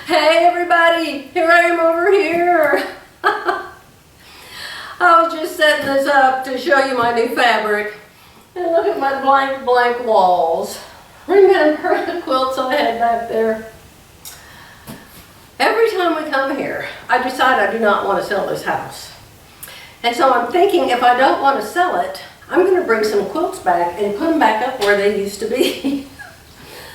Hey everybody, here I am over here. I was just setting this up to show you my new fabric. And look at my blank walls. Remember the quilts I had back there? Every time we come here, I decide I do not want to sell this house. And so I'm thinking if I don't want to sell it, I'm going to bring some quilts back and put them back up where they used to be.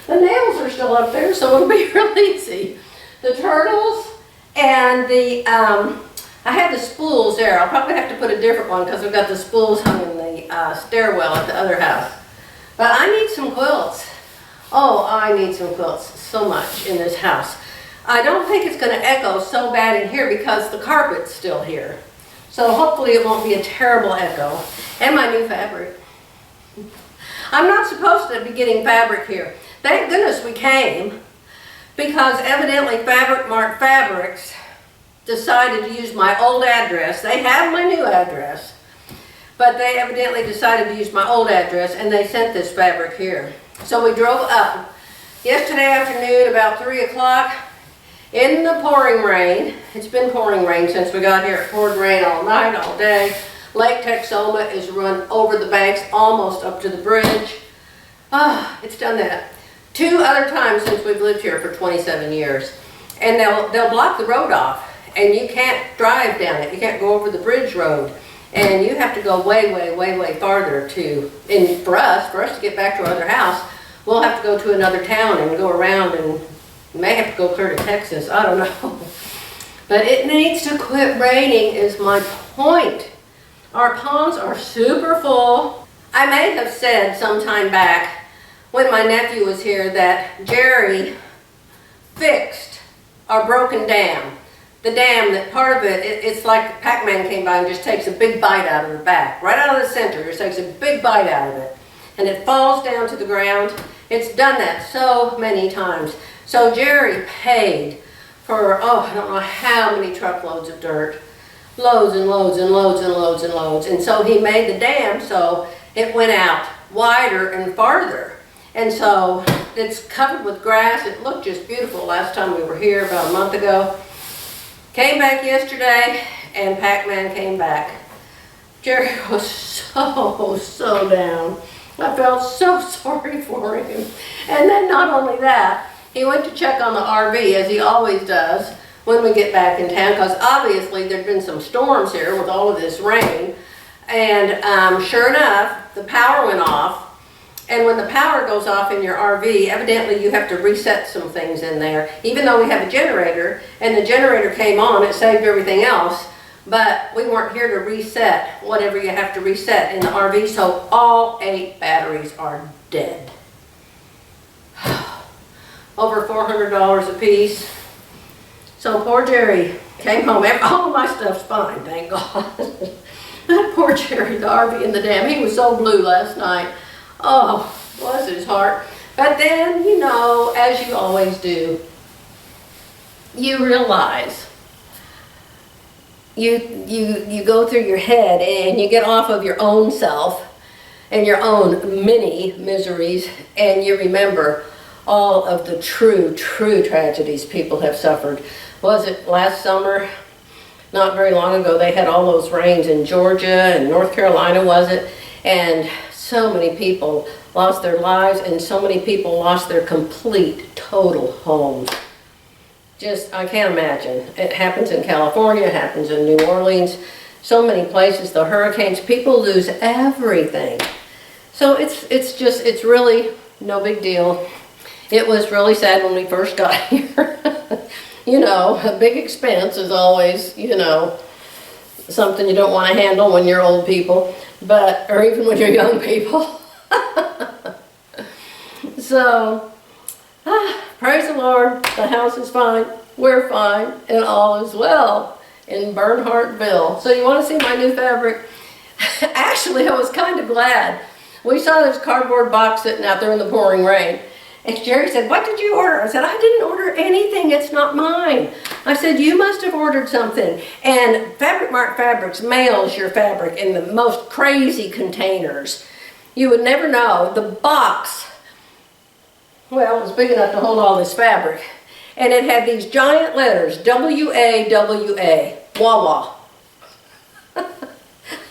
The nails are still up there, so it'll be real easy. The turtles and the, I had the spools there. I'll probably have to put a different one because I've got the spools hung in the stairwell at the other house. But I need some quilts. Oh, I need some quilts so much in this house. I don't think it's going to echo so bad in here because the carpet's still here. So hopefully it won't be a terrible echo. And my new fabric. I'm not supposed to be getting fabric here. Thank goodness we came, because evidently Fabric Mart Fabrics decided to use my old address. They have my new address, but they evidently decided to use my old address and they sent this fabric here. So we drove up yesterday afternoon about 3 o'clock in the pouring rain. It's been pouring rain since we got here. It poured rain all night, all day. Lake Texoma is run over the banks almost up to the bridge. It's done that 2 other times since we've lived here for 27 years. And they'll block the road off and you can't drive down it. You can't go over the bridge road. And you have to go way farther for us to get back to our other house, we'll have to go to another town and go around and may have to go clear to Texas. I don't know. But it needs to quit raining is my point. Our ponds are super full. I may have said sometime back when my nephew was here that Jerry fixed our broken dam. The dam, that part of it's like Pac-Man came by and just takes a big bite out of the back. Right out of the center, just takes a big bite out of it. And it falls down to the ground. It's done that so many times. So Jerry paid for, I don't know how many truckloads of dirt. Loads and loads and loads and loads and loads. And so he made the dam so it went out wider and farther. And so it's covered with grass. It looked just beautiful last time we were here about a month ago. Came back yesterday and Pac-Man came back. Jerry was so down. I felt so sorry for him. And then not only that, he went to check on the RV as he always does when we get back in town, because obviously there'd been some storms here with all of this rain. And sure enough, the power went off. And when the power goes off in your RV, evidently you have to reset some things in there. Even though we have a generator, and the generator came on, it saved everything else. But we weren't here to reset whatever you have to reset in the RV, so all 8 batteries are dead. Over $400 a piece. So poor Jerry came home. All of my stuff's fine, thank God. That poor Jerry, the RV and the dam, he was so blue last night. Oh, bless his heart. But then, you know, as you always do, you realize, you go through your head and you get off of your own self and your own mini miseries, and you remember all of the true tragedies people have suffered. Was it last summer? Not very long ago, they had all those rains in Georgia and North Carolina, was it? And so many people lost their lives, and so many people lost their complete, total homes. Just, I can't imagine. It happens in California, it happens in New Orleans, so many places, the hurricanes, people lose everything. So it's really no big deal. It was really sad when we first got here. You know, a big expense is always, you know, something you don't want to handle when you're old people, or even when you're young people. So, praise the Lord, the house is fine, we're fine, and all is well in Bernhardtville. So you want to see my new fabric? Actually, I was kind of glad. We saw this cardboard box sitting out there in the pouring rain. And Jerry said, "What did you order?" I said, "I didn't order anything. It's not mine." I said, "You must have ordered something." And Fabric Mart Fabrics mails your fabric in the most crazy containers. You would never know. The box, well, it was big enough to hold all this fabric. And it had these giant letters, W-A-W-A, Wawa.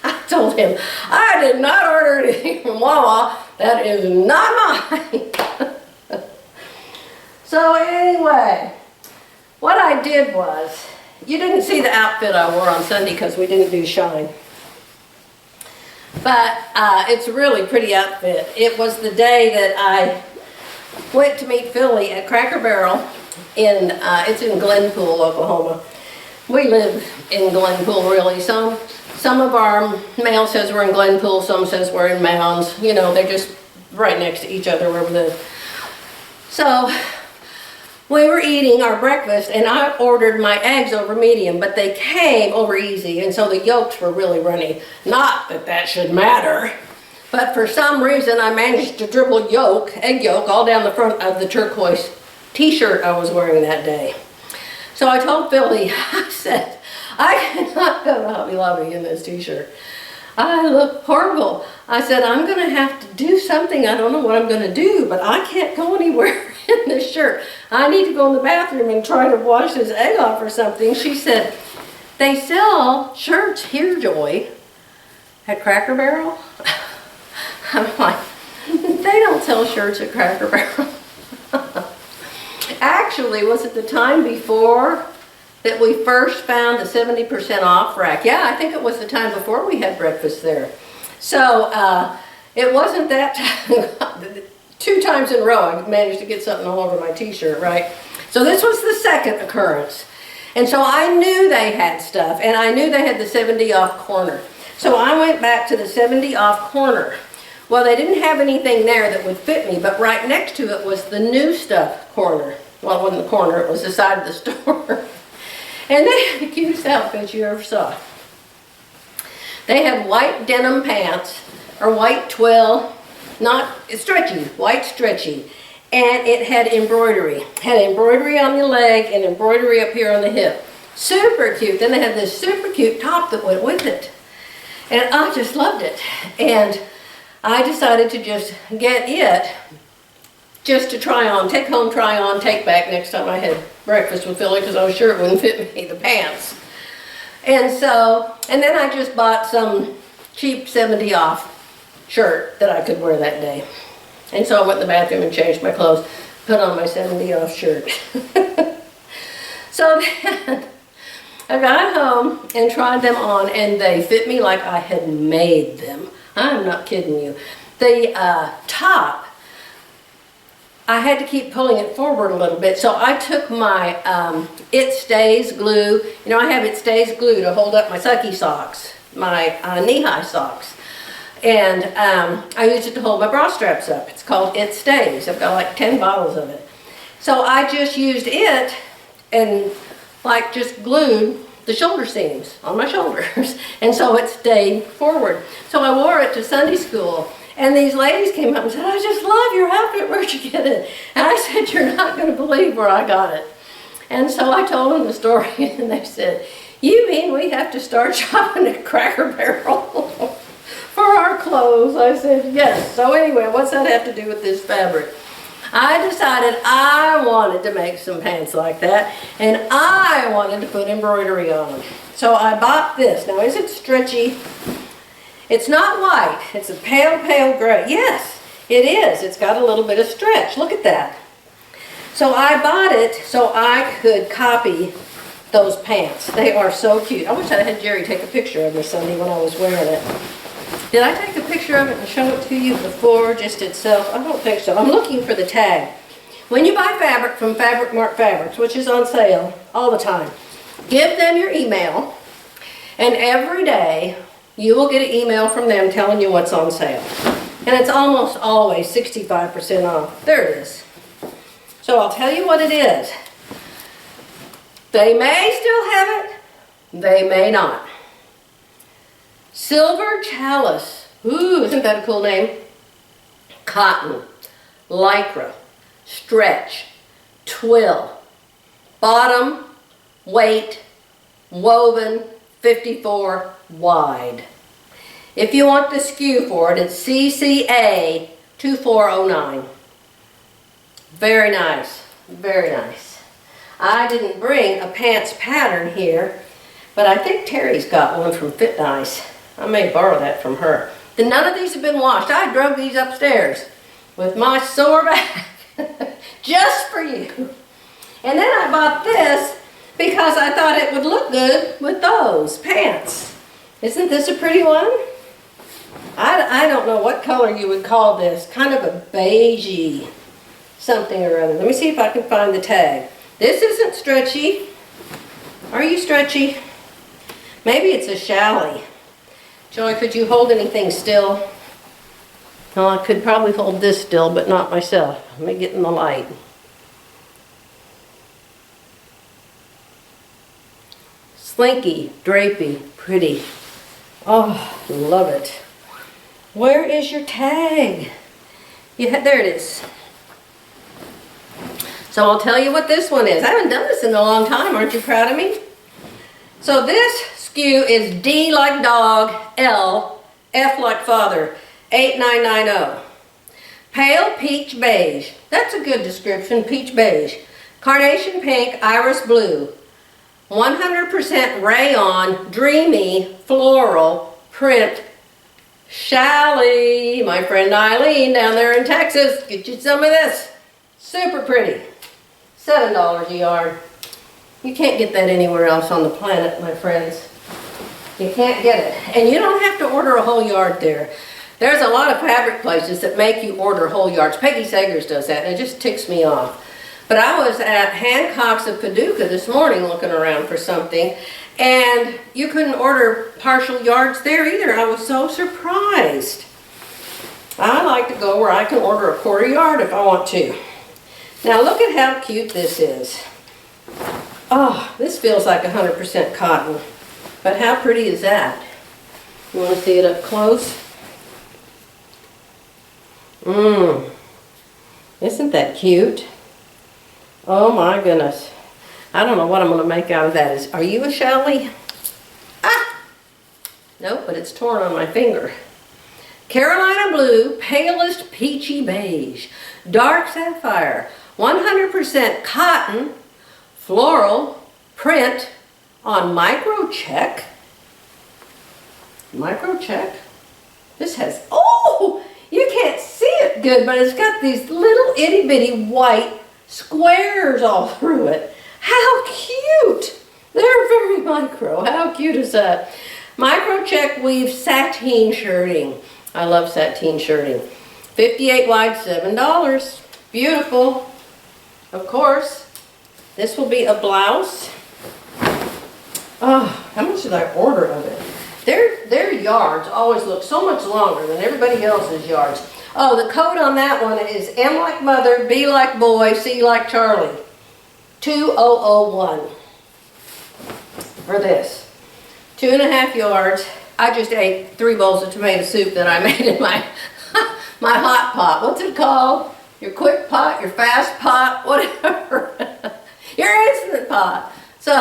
I told him, I did not order anything from Wawa. That is not mine. So anyway, what I did was, you didn't see the outfit I wore on Sunday because we didn't do shine. But it's a really pretty outfit. It was the day that I went to meet Philly at Cracker Barrel it's in Glenpool, Oklahoma. We live in Glenpool, really. Some of our mail says we're in Glenpool, some says we're in Mounds. You know, they're just right next to each other where we live. So we were eating our breakfast, and I ordered my eggs over medium, but they came over easy, and so the yolks were really runny. Not that that should matter, but for some reason I managed to dribble egg yolk, all down the front of the turquoise t-shirt I was wearing that day. So I told Philly, I said, I cannot go to Hobby Lobby in this t-shirt. I look horrible. I said, I'm going to have to do something. I don't know what I'm going to do, but I can't go anywhere in this shirt. I need to go in the bathroom and try to wash this egg off or something. She said, they sell shirts here, Joy, at Cracker Barrel. I'm like, they don't sell shirts at Cracker Barrel. Actually, was it the time before that we first found the 70% off rack? Yeah, I think it was the time before we had breakfast there. So it wasn't that time. 2 times in a row I managed to get something all over my t-shirt, right? So this was the second occurrence. And so I knew they had stuff, and I knew they had the 70 off corner. So I went back to the 70 off corner. Well, they didn't have anything there that would fit me, but right next to it was the new stuff corner. Well, it wasn't the corner, it was the side of the store. And they had the cutest outfits you ever saw. They had white denim pants, or white twill, not stretchy, white stretchy. And it had embroidery. Had embroidery on the leg and embroidery up here on the hip. Super cute. Then they had this super cute top that went with it. And I just loved it. And I decided to just get it just to try on, take home, try on, take back next time I had breakfast with Philly, because I was sure it wouldn't fit me, the pants. And then I just bought some cheap 70 off shirt that I could wear that day. And so I went in the bathroom and changed my clothes, put on my 70 off shirt. So then I got home and tried them on, and they fit me like I had made them. I'm not kidding you. The top, I had to keep pulling it forward a little bit, so I took my It Stays glue. You know, I have It Stays glue to hold up my sucky socks, my knee-high socks. And I use it to hold my bra straps up. It's called It Stays. I've got like 10 bottles of it. So I just used it and like just glued the shoulder seams on my shoulders. And so it stayed forward. So I wore it to Sunday school. And these ladies came up and said, I just love your outfit, where'd you get it? And I said, you're not going to believe where I got it. And so I told them the story, and they said, you mean we have to start shopping at Cracker Barrel for our clothes? I said, yes. So anyway, what's that have to do with this fabric? I decided I wanted to make some pants like that, and I wanted to put embroidery on them. So I bought this. Now, is it stretchy? It's not white. It's a pale, pale gray. Yes, it is. It's got a little bit of stretch. Look at that. So I bought it so I could copy those pants. They are so cute. I wish I had Jerry take a picture of me Sunday when I was wearing it. Did I take a picture of it and show it to you before, just itself? I don't think so. I'm looking for the tag. When you buy fabric from Fabric Mart Fabrics, which is on sale all the time, give them your email, and every day you will get an email from them telling you what's on sale. And it's almost always 65% off. There it is. So I'll tell you what it is. They may still have it. They may not. Silver Chalice. Ooh, isn't that a cool name? Cotton, lycra, stretch, twill, bottom, weight, woven, 54 wide. If you want the SKU for it, it's CCA 2409. Very nice, very nice. I didn't bring a pants pattern here, but I think Terry's got one from Fit Nice. I may borrow that from her. None of these have been washed. I drug these upstairs with my sore back just for you. And then I bought this because I thought it would look good with those pants. Isn't this a pretty one? I don't know what color you would call this. Kind of a beigey something or other. Let me see if I can find the tag. This isn't stretchy. Are you stretchy? Maybe it's a Jalie. Joy, could you hold anything still? No, I could probably hold this still, but not myself. Let me get in the light. Slinky, drapey, pretty. Oh, love it. Where is your tag? There it is. So I'll tell you what this one is. I haven't done this in a long time. Aren't you proud of me? So this SKU is D like dog, L, F like father, 8990. Pale peach beige. That's a good description, peach beige. Carnation pink, iris blue. 100% rayon, dreamy, floral, print. Jalie, my friend Eileen down there in Texas, get you some of this. Super pretty. $7 a yard. You can't get that anywhere else on the planet, my friends. You can't get it. And you don't have to order a whole yard there. There's a lot of fabric places that make you order whole yards. Peggy Sagers does that, and it just ticks me off. But I was at Hancock's of Paducah this morning looking around for something, and you couldn't order partial yards there either. I was so surprised. I like to go where I can order a quarter yard if I want to. Now look at how cute this is. Oh, this feels like 100% cotton. But how pretty is that? You want to see it up close? Isn't that cute? Oh my goodness. I don't know what I'm going to make out of that. Are you a Jalie? Ah! Nope, but it's torn on my finger. Carolina blue, palest peachy beige, dark sapphire, 100% cotton, floral, print on microcheck. Microcheck? This has, oh, you can't see it good, but it's got these little itty bitty white squares all through it. How cute! They're very micro. How cute is that? Microcheck weave sateen shirting. I love sateen shirting. 58 wide, $7. Beautiful. Of course, this will be a blouse. Oh, how much did I order of it? Their yards always look so much longer than everybody else's yards. Oh, the code on that one is M like mother, B like boy, C like Charlie. 2001 for this. 2.5 yards. I just ate 3 bowls of tomato soup that I made in my my hot pot. What's it called? Your quick pot, your fast pot, whatever. Your instant pot. So,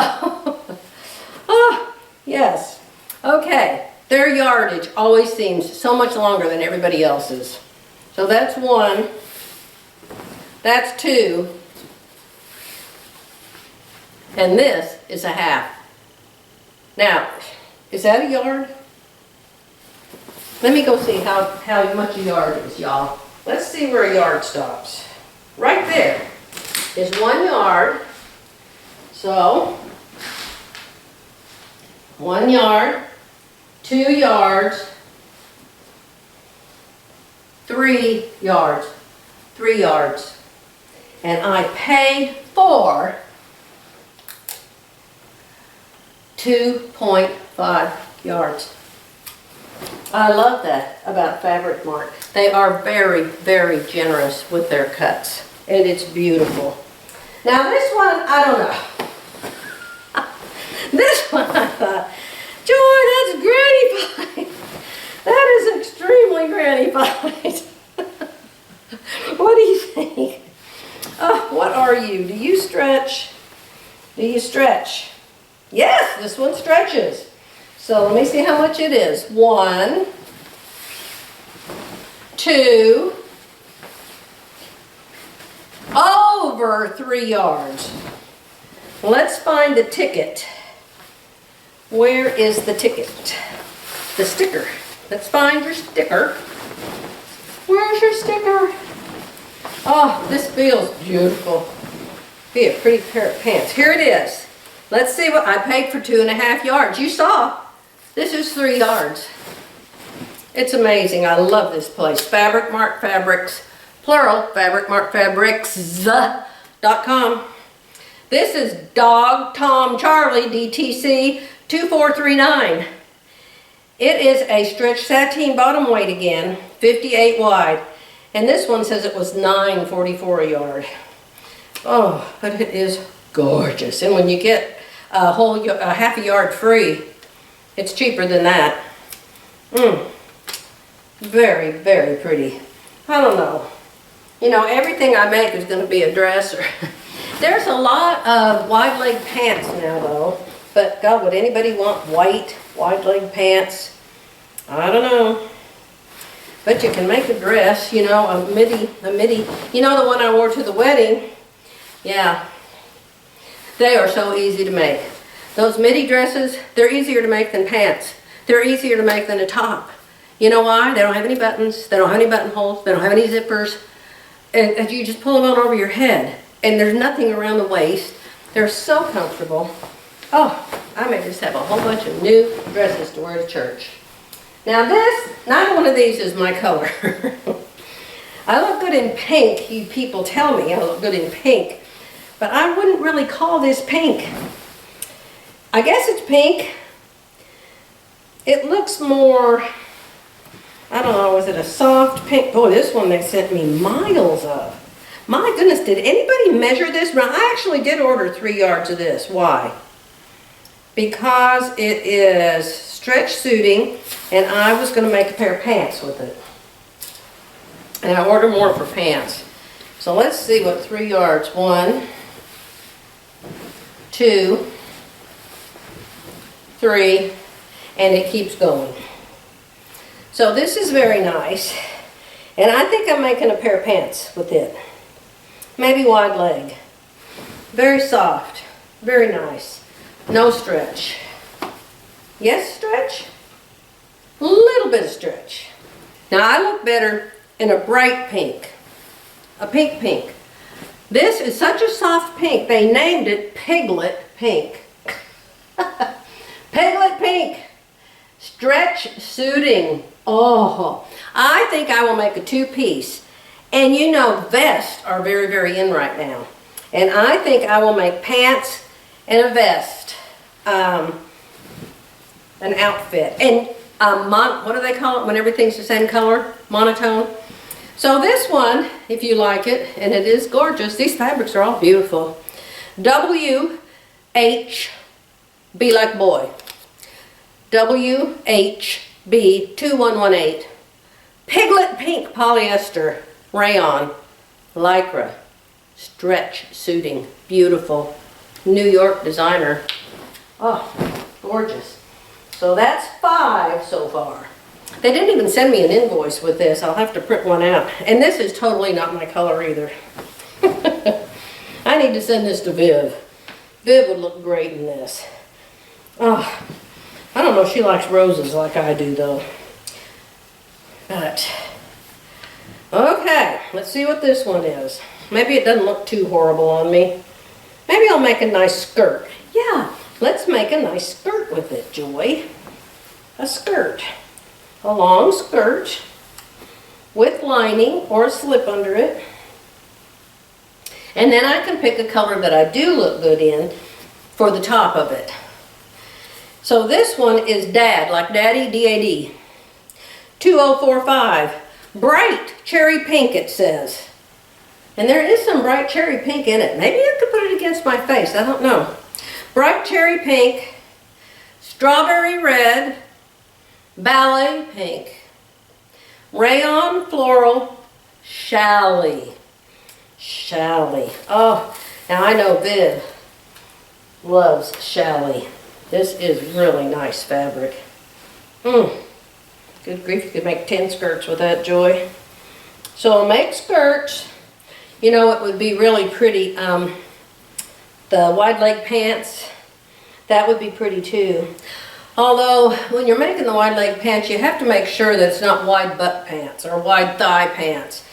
oh, yes. Okay, their yardage always seems so much longer than everybody else's. So that's 1. That's 2. And this is a half. Now, is that a yard? Let me go see how much a yard is, y'all. Let's see where a yard stops. Right there is 1 yard. So, 1 yard, 2 yards, 3 yards, 3 yards. And I paid for 2.5 yards. I love that about Fabric Mart. They are very, very generous with their cuts. And it's beautiful. Now this one, I don't know. This one I thought, Joy, that's granny-fied. That is extremely granny-fied. What do you think? Oh, what are you? Do you stretch? Do you stretch? Yes, this one stretches. So let me see how much it is. 1, 2, over 3 yards. Let's find the ticket. Where is the ticket? The sticker. Let's find your sticker. Where's your sticker? Oh, this feels beautiful. Be a pretty pair of pants. Here it is. Let's see what I paid for 2.5 yards. You saw, this is 3 yards. It's amazing. I love this place. Fabric Mart Fabrics, plural, fabricmartfabrics.com. This is Dog Tom Charlie DTC 2439. It is a stretch sateen bottom weight again, 58 wide. And this one says it was $9.44 a yard. Oh, but it is gorgeous. And when you get a half a yard free, it's cheaper than that. Very, very pretty. I don't know. You know, everything I make is going to be a dress. There's a lot of wide leg pants now though. But God, would anybody want white wide leg pants? I don't know. But you can make a dress, you know, a midi. You know the one I wore to the wedding? Yeah. They are so easy to make. Those midi dresses, they're easier to make than pants. They're easier to make than a top. You know why? They don't have any buttons. They don't have any buttonholes. They don't have any zippers. And you just pull them on over your head. And there's nothing around the waist. They're so comfortable. Oh, I may just have a whole bunch of new dresses to wear to church. Now this, neither one of these is my color. I look good in pink. You people tell me I look good in pink. But I wouldn't really call this pink. I guess it's pink. It looks more, I don't know, is it a soft pink? Boy, this one they sent me miles of. My goodness, did anybody measure this? Well, I actually did order 3 yards of this. Why? Because it is stretch suiting, and I was going to make a pair of pants with it. And I ordered more for pants. So let's see what 3 yards. 1, 2, 3, and it keeps going. So this is very nice. And I think I'm making a pair of pants with it. Maybe wide leg. Very soft. Very nice. No stretch. Yes, stretch? A little bit of stretch. Now I look better in a bright pink. A pink pink. This is such a soft pink, they named it Piglet Pink. Piglet Pink. Stretch suiting. Oh, I think I will make a 2-piece. And you know, vests are very, very in right now. And I think I will make pants and a vest. An outfit. And what do they call it when everything's the same color? Monotone. So this one, if you like it, and it is gorgeous, these fabrics are all beautiful. WH, be like boy. WHB 2118. Piglet Pink polyester rayon lycra stretch suiting. Beautiful. New York designer. Oh, gorgeous. So that's 5 so far. They didn't even send me an invoice with this. I'll have to print one out. And this is totally not my color either. I need to send this to Viv. Viv would look great in this. Oh, I don't know if she likes roses like I do though. But, okay, let's see what this one is. Maybe it doesn't look too horrible on me. Maybe I'll make a nice skirt. Yeah, let's make a nice skirt with it, Joy. A skirt. A long skirt with lining or a slip under it. And then I can pick a color that I do look good in for the top of it. So this one is Dad, like Daddy, D-A-D. 2045. Bright cherry pink, it says. And there is some bright cherry pink in it. Maybe I could put it against my face. I don't know. Bright cherry pink, strawberry red, ballet pink, rayon floral, Jalie. Jalie. Oh, now I know Viv loves Jalie. This is really nice fabric. Good grief, you could make 10 skirts with that, Joy. So I'll make skirts. You know, it would be really pretty. the wide leg pants, that would be pretty too. Although, when you're making the wide leg pants, you have to make sure that it's not wide butt pants or wide thigh pants.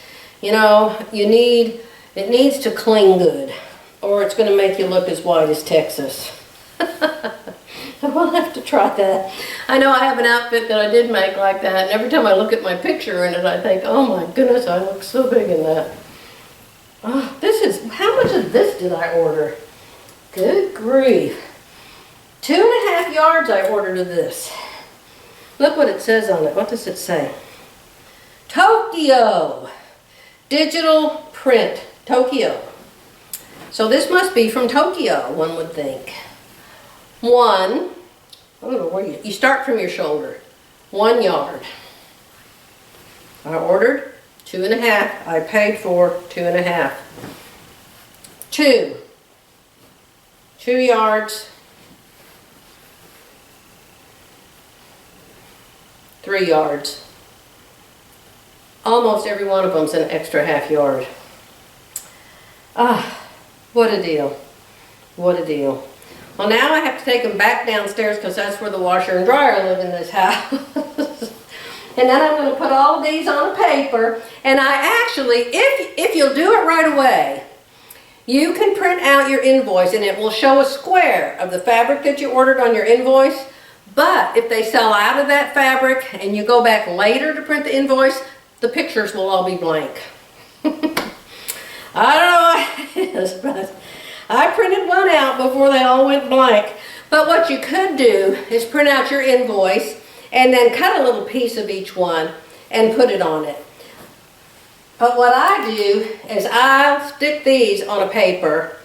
You know, it needs to cling good, or it's going to make you look as wide as Texas. We'll have to try that. I know I have an outfit that I did make like that, and every time I look at my picture in it, I think, oh my goodness, I look so big in that. Oh, how much of this did I order? Good grief. 2.5 yards I ordered of this. Look what it says on it. What does it say? Tokyo. Digital print. Tokyo. So this must be from Tokyo, one would think. I don't know where you start from your shoulder. 1 yard. I ordered 2.5. I paid for 2.5. 2 yards. 3 yards. Almost every one of them's an extra half yard. Ah, what a deal. What a deal. Well, now I have to take them back downstairs because that's where the washer and dryer live in this house. And then I'm going to put all of these on a paper. And I actually, if you'll do it right away, you can print out your invoice and it will show a square of the fabric that you ordered on your invoice. But if they sell out of that fabric and you go back later to print the invoice, the pictures will all be blank. I don't know what it is, but I printed one out before they all went blank. But what you could do is print out your invoice and then cut a little piece of each one and put it on it. But what I do is I'll stick these on a paper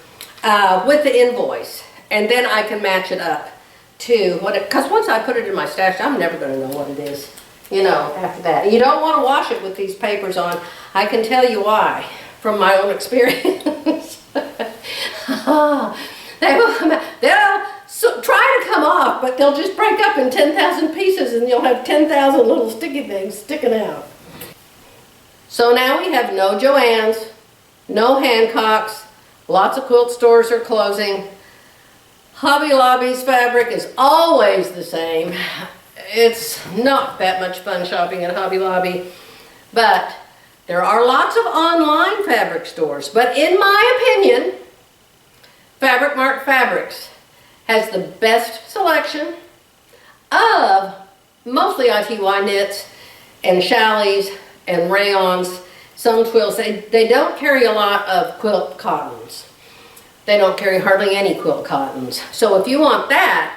with the invoice, and then I can match it up to what it, because once I put it in my stash, I'm never going to know what it is, you know, after that. And you don't want to wash it with these papers on. I can tell you why from my own experience. They'll try to come off, but they'll just break up in 10,000 pieces and you'll have 10,000 little sticky things sticking out. So now we have no Joann's, no Hancock's, lots of quilt stores are closing. Hobby Lobby's fabric is always the same. It's not that much fun shopping at Hobby Lobby, but there are lots of online fabric stores. But in my opinion, Fabric Mart Fabrics has the best selection of mostly ITY knits and chalets and rayons, some twills. They don't carry a lot of quilt cottons. They don't carry hardly any quilt cottons. So if you want that,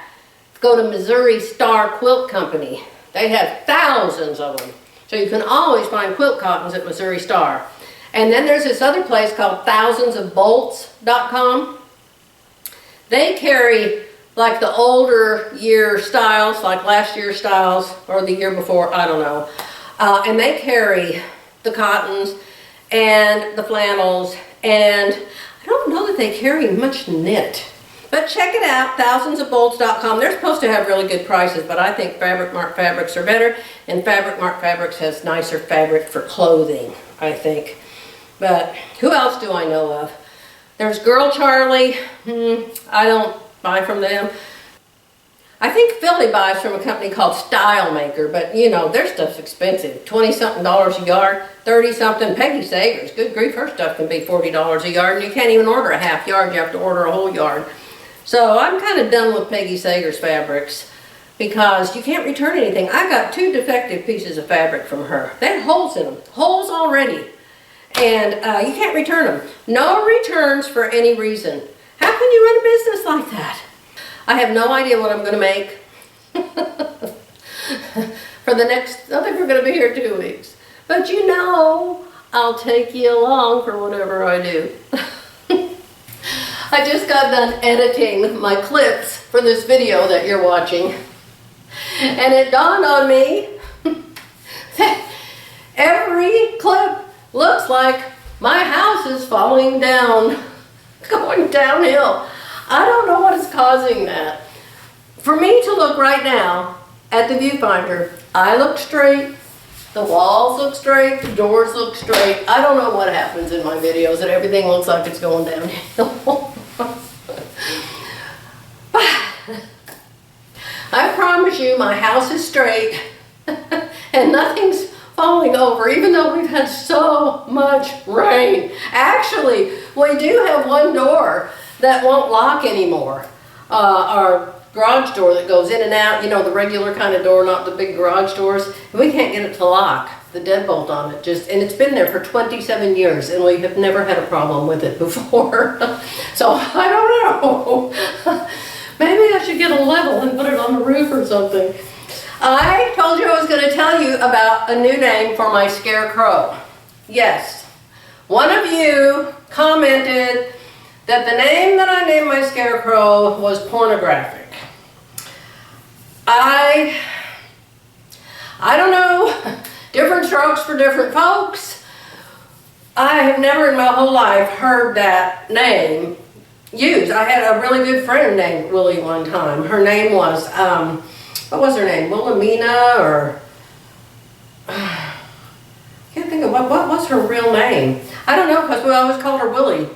go to Missouri Star Quilt Company. They have thousands of them. So you can always find quilt cottons at Missouri Star. And then there's this other place called thousandsofbolts.com. They carry like the older year styles, like last year's styles or the year before, I don't know. And they carry the cottons and the flannels, and I don't know that they carry much knit. But check it out, thousandsofbolts.com. They're supposed to have really good prices, but I think Fabric Mart Fabrics are better, and Fabric Mart Fabrics has nicer fabric for clothing, I think. But who else do I know of? There's Girl Charlie. I don't buy from them. I think Philly buys from a company called Style Maker, but you know, their stuff's expensive. $20-something a yard, 30-something. Peggy Sager's, good grief, her stuff can be $40 a yard, and you can't even order a half yard, you have to order a whole yard. So I'm kind of done with Peggy Sager's fabrics because you can't return anything. I got 2 defective pieces of fabric from her. They had holes in them, holes already, and you can't return them. No returns for any reason. How can you run a business like that? I have no idea what I'm going to make for the next, I think we're going to be here 2 weeks. But you know, I'll take you along for whatever I do. I just got done editing my clips for this video that you're watching. And it dawned on me that every clip looks like my house is falling down, going downhill. I don't know what is causing that. For me to look right now at the viewfinder, I look straight, the walls look straight, the doors look straight. I don't know what happens in my videos and everything looks like it's going downhill. you, my house is straight and nothing's falling over, even though we've had so much rain. Actually, we do have one door that won't lock anymore. Our garage door that goes in and out, you know, the regular kind of door, not the big garage doors. We can't get it to lock, the deadbolt on it. And it's been there for 27 years and we have never had a problem with it before. So I don't know. Maybe I should get a level and put it on the roof or something. I told you I was going to tell you about a new name for my Scarecrow. Yes, one of you commented that the name that I named my Scarecrow was pornographic. I don't know, different strokes for different folks. I have never in my whole life heard that name used. I had a really good friend named Willie one time. Her name was, what was her name? Wilhelmina, or I can't think of what was her real name. I don't know, because we always called her Willie.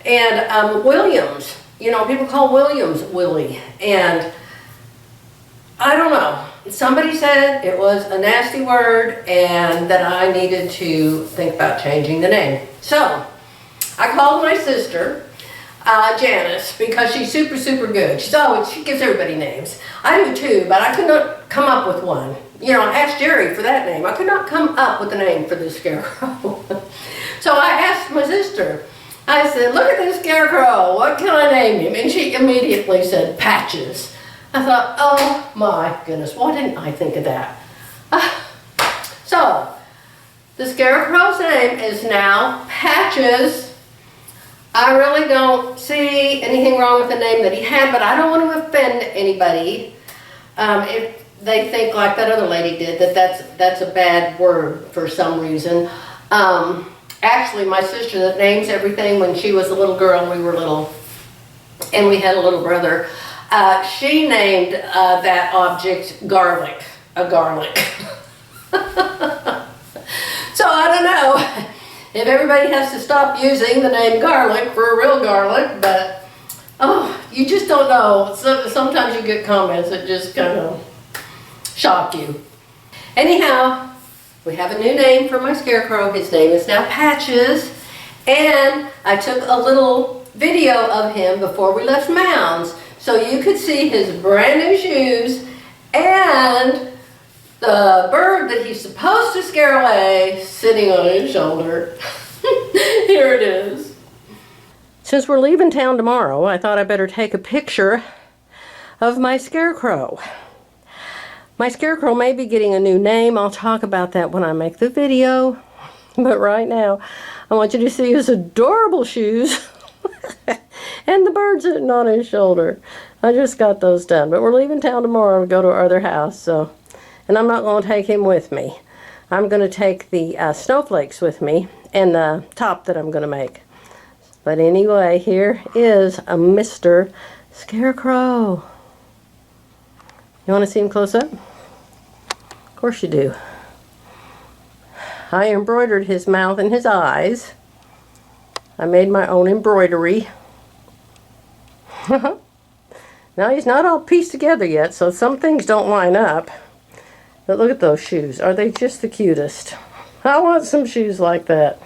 And Williams, you know, people call Williams Willie. And I don't know. Somebody said it was a nasty word and that I needed to think about changing the name. So I called my sister, Janice, because she's super, super good. She gives everybody names. I do too, but I could not come up with one. You know, I asked Jerry for that name. I could not come up with a name for this Scarecrow. So I asked my sister, I said, look at this Scarecrow, what can I name him? And she immediately said, Patches. I thought, oh my goodness, why didn't I think of that? So, the Scarecrow's name is now Patches. I really don't see anything wrong with the name that he had, but I don't want to offend anybody if they think like that other lady did, that's a bad word for some reason. Actually, my sister that names everything, when she was a little girl and we were little, and we had a little brother, she named that object garlic, a garlic. So I don't know if everybody has to stop using the name garlic for a real garlic, but oh, you just don't know. So, sometimes you get comments that just kind of shock you. Anyhow, we have a new name for my Scarecrow. His name is now Patches, and I took a little video of him before we left Mounds, so you could see his brand new shoes and the bird that he's supposed to scare away sitting on his shoulder. Here it is. Since we're leaving town tomorrow, I thought I better take a picture of my Scarecrow. My Scarecrow may be getting a new name. I'll talk about that when I make the video. But right now, I want you to see his adorable shoes and the bird sitting on his shoulder. I just got those done. But we're leaving town tomorrow to go to our other house. So, and I'm not going to take him with me. I'm going to take the snowflakes with me and the top that I'm going to make. But anyway, here is a Mr. Scarecrow. You want to see him close up? Of course you do. I embroidered his mouth and his eyes. I made my own embroidery. Now he's not all pieced together yet, so some things don't line up. But look at those shoes. Are they just the cutest? I want some shoes like that.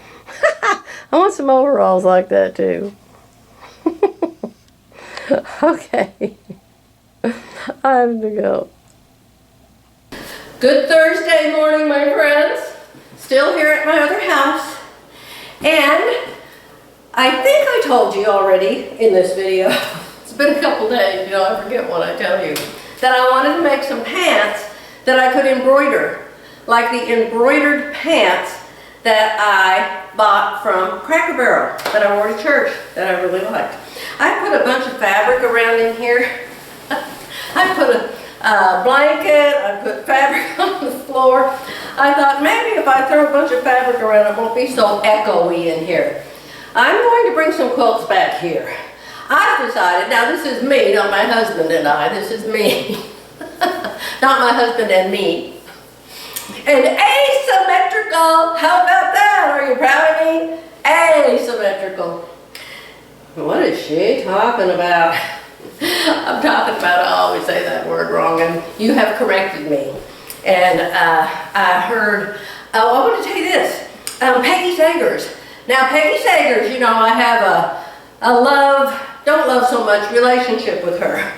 I want some overalls like that too. Okay. I have to go. Good Thursday morning, my friends. Still here at my other house. And I think I told you already in this video, it's been a couple days, you know, I forget what I tell you, that I wanted to make some pants that I could embroider, like the embroidered pants that I bought from Cracker Barrel that I wore to church that I really liked. I put a bunch of fabric around in here. I put a blanket, I put fabric on the floor. I thought maybe if I throw a bunch of fabric around it won't be so echoey in here. I'm going to bring some quilts back here. I've decided, now this is me, not my husband and I, this is me. Not my husband and me. And asymmetrical, how about that? Are you proud of me? Asymmetrical. What is she talking about? I'm talking about, I always say that word wrong, and you have corrected me. And I heard, oh, I want to tell you this, Peggy Sagers. Now, Peggy Sagers, you know, I have a love, don't love so much, relationship with her.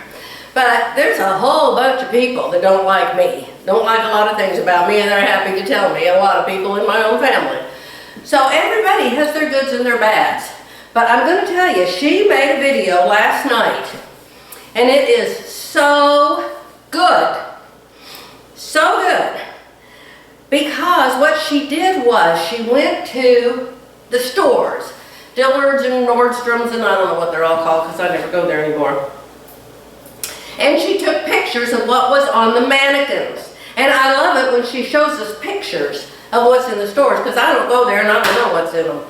But there's a whole bunch of people that don't like me, don't like a lot of things about me, and they're happy to tell me, a lot of people in my own family. So everybody has their goods and their bads. But I'm going to tell you, she made a video last night, and it is so good. So good. Because what she did was, she went to the stores, Dillard's and Nordstrom's, and I don't know what they're all called because I never go there anymore. And she took pictures of what was on the mannequins. And I love it when she shows us pictures of what's in the stores, because I don't go there and I don't know what's in them.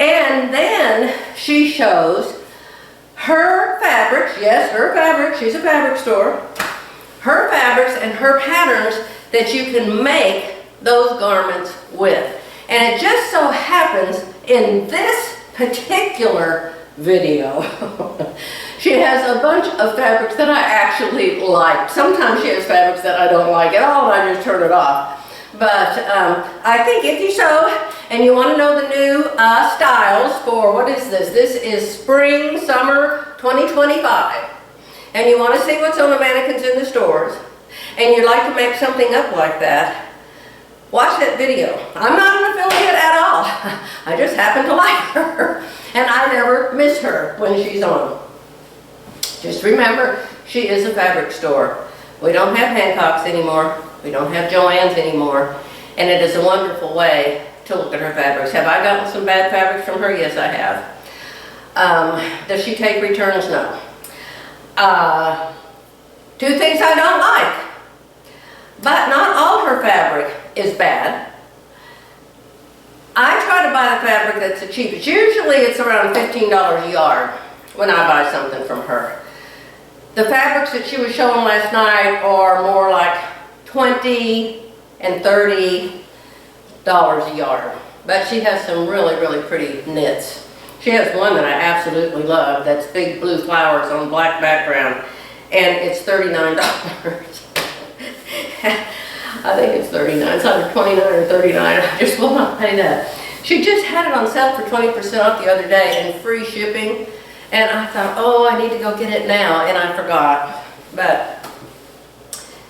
And then she shows her fabrics, yes, her fabric, she's a fabric store, her fabrics and her patterns that you can make those garments with. And it just so happens in this particular video, she has a bunch of fabrics that I actually like. Sometimes she has fabrics that I don't like at all and I just turn it off. But I think if you sew and you want to know the new styles for, what is this? This is spring, summer 2025. And you want to see what's on the mannequins in the stores, and you'd like to make something up like that, watch that video. I'm not an affiliate at all. I just happen to like her, and I never miss her when she's on. Just remember, she is a fabric store. We don't have Hancock's anymore. We don't have Joann's anymore. And it is a wonderful way to look at her fabrics. Have I gotten some bad fabrics from her? Yes, I have. Does she take returns? No. Two things I don't like. But not all her fabric is bad. I try to buy the fabric that's the cheapest. Usually it's around $15 a yard when I buy something from her. The fabrics that she was showing last night are more like $20 and $30 a yard. But she has some really, really pretty knits. She has one that I absolutely love that's big blue flowers on black background, and it's $39. I think it's $39. It's either $29 or $39. I just will not pay that. She just had it on sale for 20% off the other day and free shipping. And I thought, oh, I need to go get it now, and I forgot. But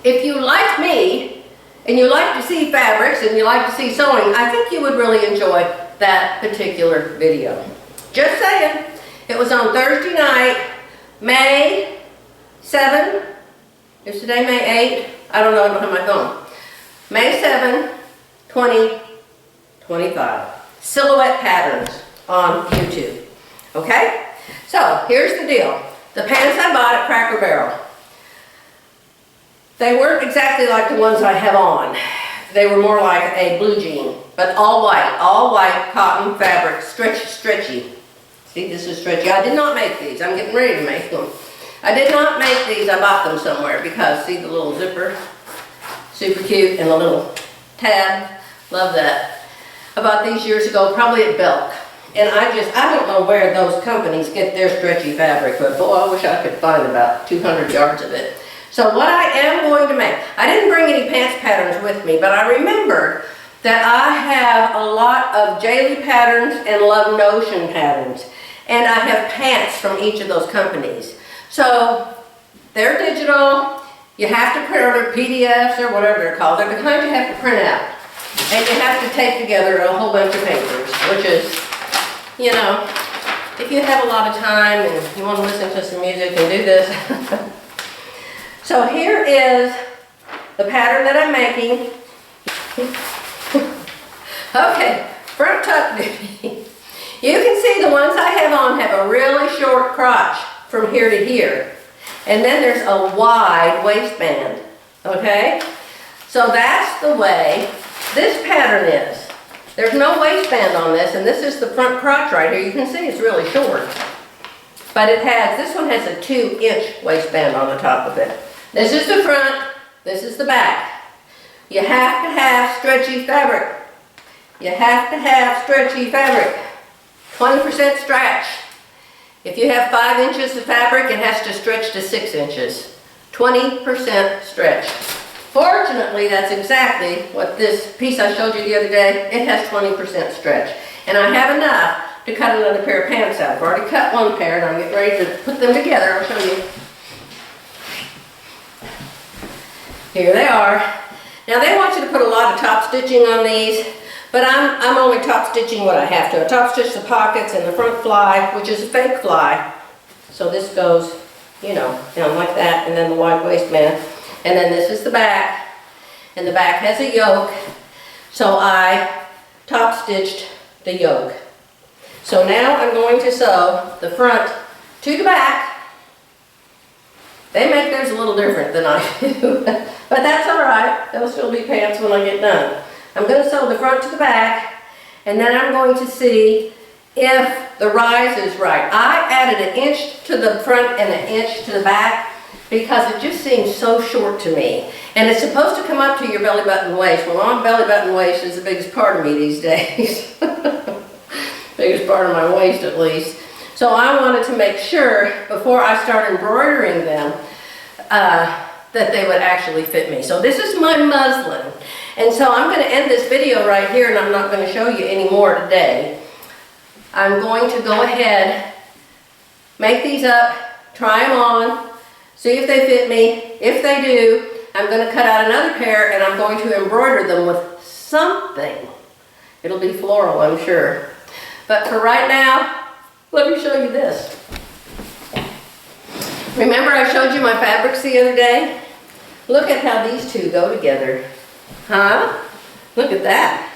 if you like me, and you like to see fabrics, and you like to see sewing, I think you would really enjoy that particular video. Just saying. It was on Thursday night, May 7. Is today May 8? I don't know, I don't have my phone. May 7, 2025. Silhouette patterns on YouTube. Okay? So, here's the deal. The pants I bought at Cracker Barrel, they weren't exactly like the ones I have on. They were more like a blue jean, but all white cotton fabric, stretchy. See, this is stretchy. I did not make these. I'm getting ready to make them. I did not make these. I bought them somewhere because, see the little zipper? Super cute, and the little tab. Love that. I bought these years ago, probably at Belk. And I don't know where those companies get their stretchy fabric, but boy, I wish I could find about 200 yards of it. So what I am going to make, I didn't bring any pants patterns with me, but I remembered that I have a lot of Jalie patterns and Love Notion patterns. And I have pants from each of those companies. So they're digital. You have to print, or they're PDFs or whatever they're called. They're the kind you have to print out. And you have to tape together a whole bunch of papers, which is, you know, if you have a lot of time and you want to listen to some music and do this. So here is the pattern that I'm making. Okay, front tuck knitting. You can see the ones I have on have a really short crotch from here to here. And then there's a wide waistband, okay? So that's the way this pattern is. There's no waistband on this, and this is the front crotch right here. You can see it's really short. But this one has a 2-inch waistband on the top of it. This is the front, this is the back. You have to have stretchy fabric. You have to have stretchy fabric. 20% stretch. If you have 5 inches of fabric, it has to stretch to 6 inches. 20% stretch. Fortunately, that's exactly what this piece I showed you the other day, it has 20% stretch. And I have enough to cut another pair of pants out. I've already cut one pair and I'm getting ready to put them together. I'll show you. Here they are. Now they want you to put a lot of top stitching on these, but I'm only top stitching what I have to. I top stitch the pockets and the front fly, which is a fake fly. So this goes, you know, down like that, and then the wide waistband. And then this is the back, and the back has a yoke. So I top stitched the yoke. So now I'm going to sew the front to the back. They make theirs a little different than I do, but that's all right. They'll still be pants when I get done. I'm going to sew the front to the back, and then I'm going to see if the rise is right. I added an inch to the front and an inch to the back because it just seems so short to me. And it's supposed to come up to your belly button waist. Well, my belly button waist is the biggest part of me these days. Biggest part of my waist, at least. So I wanted to make sure, before I start embroidering them, that they would actually fit me. So this is my muslin. And so I'm going to end this video right here, and I'm not going to show you any more today. I'm going to go ahead, make these up, try them on, see if they fit me. If they do, I'm going to cut out another pair, and I'm going to embroider them with something. It'll be floral, I'm sure. But for right now, let me show you this. Remember I showed you my fabrics the other day? Look at how these two go together. Huh? Look at that.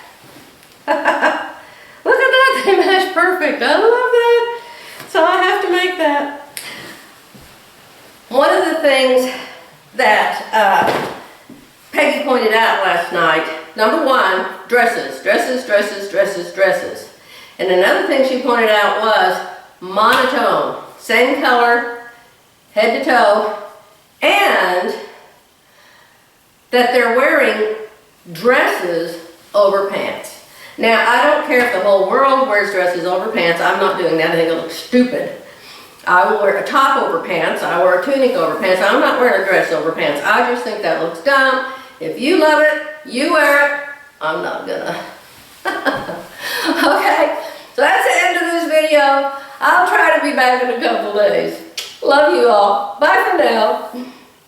Look at that, they match perfect. I love that. So I have to make that. One of the things that Peggy pointed out last night, number one, dresses, dresses, dresses, dresses, dresses. And another thing she pointed out was monotone, same color, head to toe, and that they're wearing dresses over pants. Now, I don't care if the whole world wears dresses over pants. I'm not doing that. I think it looks stupid. I will wear a top over pants. I wear a tunic over pants. I'm not wearing a dress over pants. I just think that looks dumb. If you love it, you wear it. I'm not gonna. Okay, so that's the end of this video. I'll try to be back in a couple days. Love you all. Bye for now.